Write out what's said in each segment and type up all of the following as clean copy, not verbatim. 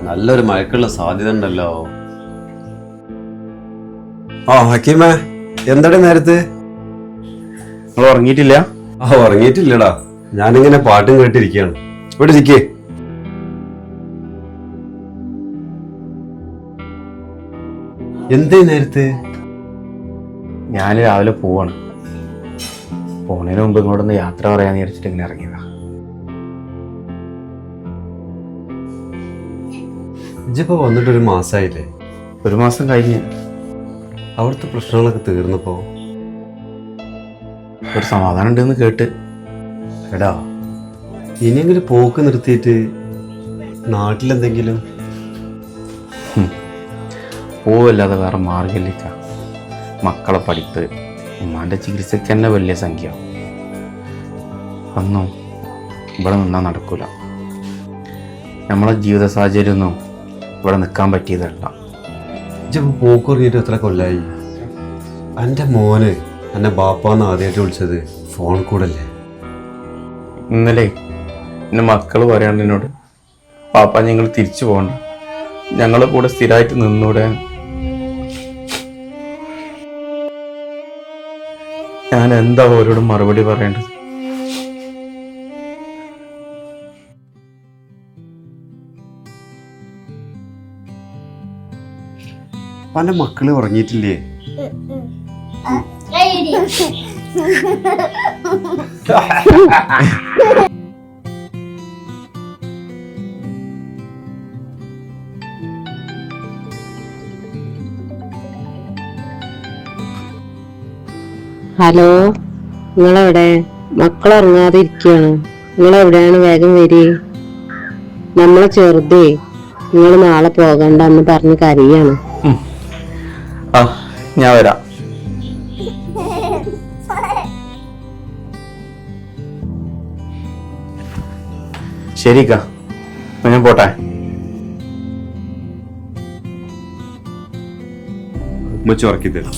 നല്ലൊരു മഴക്കുള്ള സാധ്യത ഉണ്ടല്ലോ. ആ ഹക്കീമേ, എന്താടെ നേരത്ത്? നിങ്ങൾ ഉറങ്ങിയിട്ടില്ല? ഉറങ്ങിയിട്ടില്ലടാ, ഞാനിങ്ങനെ പാട്ടും കേട്ടിരിക്കുകയാണ്. ഇവിടെ ഇരിക്കേ. എന്തേ നേരത്ത്? ഞാൻ രാവിലെ പോവാണ്. പോണതിന് മുമ്പ് ഇങ്ങോട്ടൊന്ന് യാത്ര പറയാന്ന് വിചാരിച്ചിട്ട് ഇങ്ങനെ ഇറങ്ങിയതാ. ഇജ്ജിപ്പോ വന്നിട്ടൊരു മാസമായില്ലേ? 1 മാസം കഴിഞ്ഞ്. അവിടുത്തെ പ്രശ്നങ്ങളൊക്കെ തീർന്നപ്പോ ഒരു സമാധാനം ഉണ്ടെന്ന് കേട്ട്. എടാ, ഇനിയെങ്കിലും പോക്ക് നിർത്തിയിട്ട് നാട്ടിലെന്തെങ്കിലും പോവല്ലാതെ വേറെ മാർഗമില്ല. മക്കളെ പഠിപ്പ്, ഉമ്മാൻ്റെ ചികിത്സയ്ക്ക് തന്നെ വലിയ സംഖ്യ. ഒന്നും ഇവിടെ നിന്നാൽ നടക്കൂല. നമ്മളെ ജീവിത സാഹചര്യമൊന്നും ഇവിടെ നിൽക്കാൻ പറ്റിയതല്ല. ഇജ്ജിപ്പോ പോക്ക് തുടങ്ങിയിട്ട് എത്ര കൊല്ലായി? എൻ്റെ മോന് എന്നെ ബാപ്പാന്ന് ആദ്യമായിട്ട് വിളിച്ചത് ഫോൺ കൂടല്ലേ? ഇന്നലെ എൻ്റെ മക്കൾ പറയാണ്ട് എന്നോട്, പാപ്പ ഞങ്ങൾ തിരിച്ചു പോകണ്ട, ഞങ്ങളെ കൂടെ സ്ഥിരമായിട്ട് നിന്നൂടെ. ഞാൻ എന്താ അവരോട് മറുപടി പറയേണ്ടത്? പല മക്കള് ഉറങ്ങിയിട്ടില്ലേ? ഹലോ, നിങ്ങളെവിടെ? മക്കളുറങ്ങാതെ ഇരിക്കുകയാണ്. നിങ്ങളെവിടെയാണ്? വേഗം വരി. നമ്മളെ ചെറുതേ നിങ്ങൾ നാളെ പോകണ്ടെന്ന് പറഞ്ഞ് കരയാണ്. ആ, ഞാൻ വരാം. ശരിക്കാ, ഞാൻ പോട്ടെ. ഉറക്കി തരും.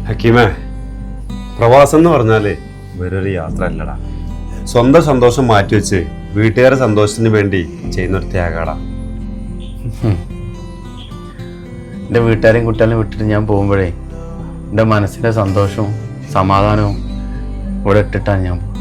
ഹക്കീമേ, പ്രവാസം എന്ന് പറഞ്ഞാലേ വേറൊരു യാത്ര അല്ലടാ. സ്വന്തം സന്തോഷം മാറ്റിവെച്ച് വീട്ടുകാരുടെ സന്തോഷത്തിന് വേണ്ടി ചെയ്യുന്നൊരു ത്യാഗാടാ. എൻ്റെ വീട്ടുകാരെയും കുട്ടികളെയും വിട്ടിട്ട് ഞാൻ പോകുമ്പോഴേ എൻ്റെ മനസ്സിൻ്റെ സന്തോഷവും സമാധാനവും ഇവിടെ ഇട്ടിട്ടാണ് ഞാൻ പോകുന്നത്.